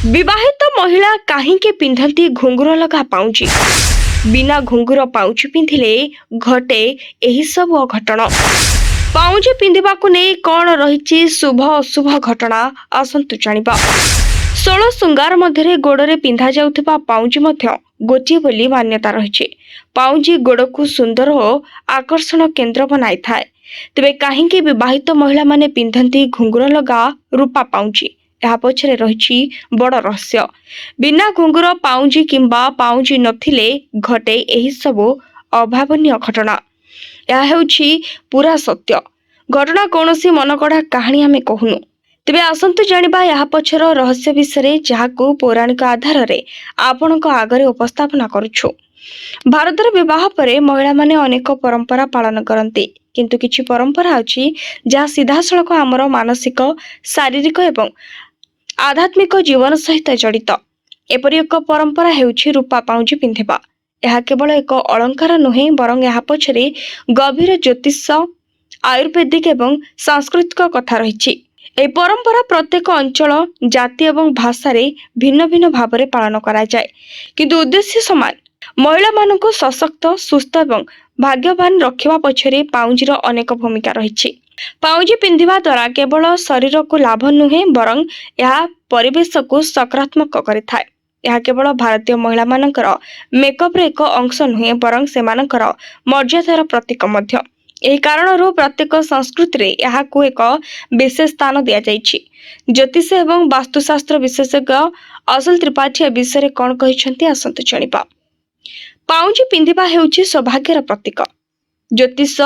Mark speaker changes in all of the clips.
Speaker 1: विवाहित महिला काहींके पिंधती घुंगुर लगा पाउंजी। बिना घुंगुर पाउंजी पिंधिले घटे एही सब अघटन। पाउंजी पिंधिबाकु नै कौन रहिछि शुभ अशुभ घटना आसंतु जानिबा। 16 श्रृंगार मध्यरे गोड़रे पिंधा जाउथिबा पाउंजी मध्य गोटिए बोली मान्यता रहिछि। पाउंजी गोड़कु सुंदर और आकर्षण केन्द्र बनाई थाए। तेबे काहींकि विवाहित महिला माने पिंधती घुंगुर लगा रूपा पाउंजी, ଏହା ପଛରେ ରହିଛି ବଡ଼ ରହସ୍ୟ। ବିନା ଘୁଙ୍ଗୁର ପାଉଁଜି କିମ୍ବା ପାଉଁଜି ନଥିଲେ ଘଟେ ଏହି ସବୁ ଅଭାବନୀୟ ଘଟଣା। ଏହା ହେଉଛି ପୁରା ସତ୍ୟ ଘଟଣା, କୌଣସି ମନଗଢ଼ା କାହାଣୀ ଆମେ କହୁନୁ। ତେବେ ଆସନ୍ତୁ ଜାଣିବା ଏହା ପଛର ରହସ୍ୟ ବିଷୟରେ, ଯାହାକୁ ପୌରାଣିକ ଆଧାରରେ ଆପଣଙ୍କ ଆଗରେ ଉପସ୍ଥାପନା କରୁଛୁ। ଭାରତର ବିବାହ ପରେ ମହିଳାମାନେ ଅନେକ ପରମ୍ପରା ପାଳନ କରନ୍ତି, କିନ୍ତୁ କିଛି ପରମ୍ପରା ଅଛି ଯାହା ସିଧାସଳଖ ଆମର ମାନସିକ, ଶାରୀରିକ ଏବଂ आध्यात्मिक जीवन सहित जड़ित। एपरि एक परंपरा हेउछि रूपा पाउंजी पिंधिबा। यह केवल एक अलंकार नुहे, बरं यह पछरे गभीर ज्योतिष, आयुर्वेदिक एवं सांस्कृतिक कथा रहिछि। ए परंपरा प्रत्येक अंचल, जाति एवं भाषा भिन्न भिन्न भाव में पालन करा जाय, किंतु उद्देश्य समान। महिला मानक सशक्त, सुस्थ एवं भाग्यवान रखिबा पछरे पाउंजीर अनेक भूमिका रहिछि। पाउंजी पिंधिबा द्वारा केवल शरीर को लाभ नुहे, बरं यह परिवेश को सकारात्मक करिथाय। यह केवल भारतीय महिला मानकर मेकअप रे एक अंश नुहे, बरं सेमानकर मर्यादार प्रतीक मध्य। एही कारणरू प्रत्येक संस्कृति रे यहाकू एक विशेष स्थान दिया जाइछि। ज्योतिष एवं वास्तुशास्त्र विशेषज्ञ असल त्रिपाठी ए विषय कौन कहिसंती आसंतु जानिबा। पाउंजी पिंधिबा हेउछि सौभाग्यर प्रतीक। ज्योतिष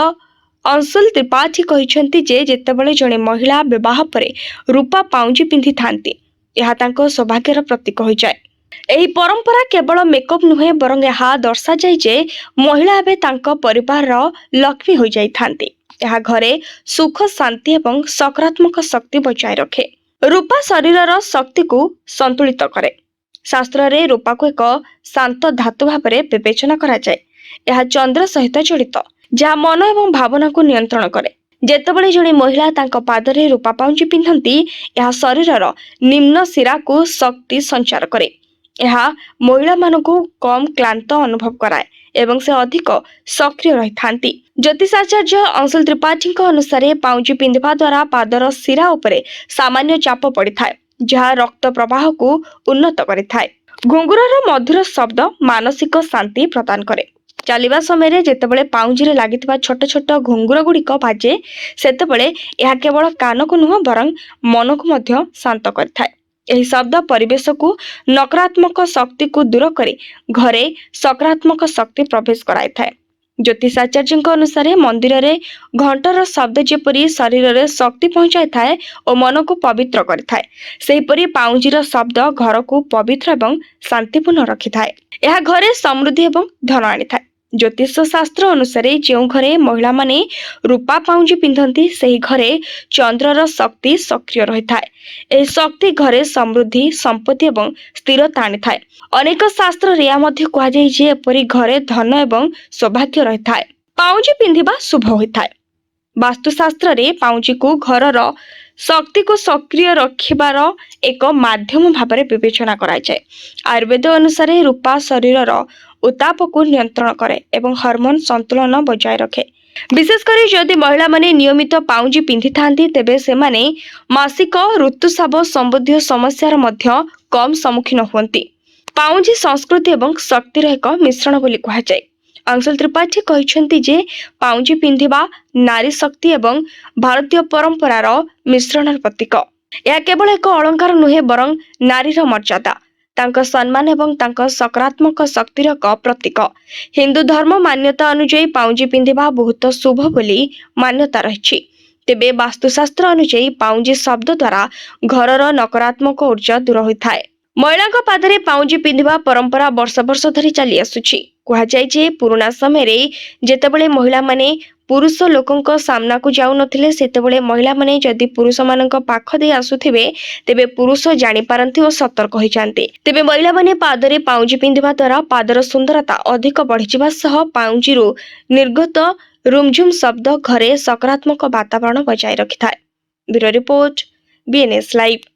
Speaker 1: अंशुल त्रिपाठी कहिसंती जे जेतेबेले जणे महिला विवाह परे रूपा पाउंजी पिंधि थांती, यह तांको सौभाग्यर प्रतीक होई जाय। एही परंपरा केवल मेकअप नुहे, बरं यह दर्शा जाय जे महिला एबे तांको परिवार रो लक्ष्मी होई जाय थांती। यह घरे सुख, शांति एवं सकारात्मक शक्ति बचाए रखे। रूपा शरीरर शक्ति को संतुलित करे। शास्त्र रे रूपा को एक शांत धातु भाव में विवेचना करा जाय। यह चंद्र सहित जड़ित, जहाँ मन एवं भावना को नियंत्रण करे। जेतेबेले जणे महिला तांको पादरे रूपा पाउंजी पिंधंती, यह शरीरर निम्न शिरा को शक्ति संचार करे। यह महिला मानकु कम क्लांत अनुभव कराए एवं से अधिक सक्रिय रही थांती। ज्योतिषाचार्य अंशुल त्रिपाठी अनुसार पाउंजी पिंधिबा द्वारा पादर शिरा उपरे सामान्य चाप पड़िथाए, जहाँ रक्त प्रवाह को उन्नत करिथाए। घुंगुरर मधुर शब्द मानसिक शांति प्रदान करे। चलिबा समय जेतेबेले पाउंजीरे लागिथिबा छोट छोट घुंगुर गुड़िक बाजे, सेतेबेले यह केवल कान को नुह, बरं मन को मध्य शांत करिथाए। एही शब्द परिवेश को नकारात्मक शक्ति को दूर करे घरे सकारात्मक शक्ति प्रवेश कराई थाए। ज्योतिषाचार्य अनुसार मंदिर रे घंटर शब्द जेपरी शरीर रे शक्ति पहुंचाई थाए और मन को पवित्र करिथाए, सेहीपरि पाउंजीर शब्द घर को पवित्र एवं शांतिपूर्ण रखिथाए। यह घरे समृद्धि एवं धन आनिथाए। ज्योतिष शास्त्र अनुसार जो घरे महिला माने रूपा पाउंजी पिंधंती, सही घरे चंद्रर शक्ति सक्रिय रही थाए। एही शक्ति घरे समृद्धि, संपत्ति एवं स्थिरता आनिथाए। अनेक शास्त्र रे मध्य कहा जाय जे एपरि घरे धन एवं सौभाग्य रही थाए। पाउंजी पिंधिबा शुभ होइथाए। वास्तुशास्त्र रे पाउंजी को घरर शक्ति को सक्रिय रखिबार एक माध्यम भाव में विवेचना करा जाय। आयुर्वेद अनुसार रूपा शरीरर उत्ताप को नियंत्रण करे एवं हार्मोन संतुलन बजाय रखे। विशेषकर जदि महिला माने नियमित पाउंजी पिंधि थांती, तेबे से माने मासिक, ऋतुस्राव संबंधी समस्यार मध्य कम सम्मुखीन हुअंती। पाउंजी संस्कृति एवं शक्तिर एक मिश्रण बोली कहा जाय। अंशुल त्रिपाठी कहिसंती जे पाउंजी पिंधिबा नारी शक्ति एवं भारतीय परंपरार मिश्रणर प्रतीक। यह केवल एक अलंकार नुहे, बरं नारीर मर्यादा, तांको सम्मान एवं तांको सकारात्मक शक्तिर एक प्रतीक। हिंदू धर्म मान्यता अनुଯାयी पाउंजी पिंधिबा बहुत शुभ बोली मान्यता रहिछि। तेबे वास्तुशास्त्र अनुଯାयी पाउंजी शब्द द्वारा घरर नकारात्मक ऊर्जा दूर होइथाए। महिला पादरे पाउंजी पिंधिबा परंपरा वर्ष वर्ष धरी चली आसुछि। कहा जाय जे पुराना समय रे जेतेबेले महिला माने पुरुष लोकंक सामना को जाउ नथिले, सेतेबेले महिला माने जदि पुरुष मानक पाख दे आसुथिबे, तेबे पुरुष जानि पारंती और सतर्क होई जांती। तेबे महिला माने पादरे पाउंजी पिंधिबा द्वारा पादर सुंदरता अधिक बढ़िजिबा सह पाउंजीरू निर्गत रुमझुम शब्द घरे सकारात्मक वातावरण बजाय रखिथाए। Bureau report, BNS live.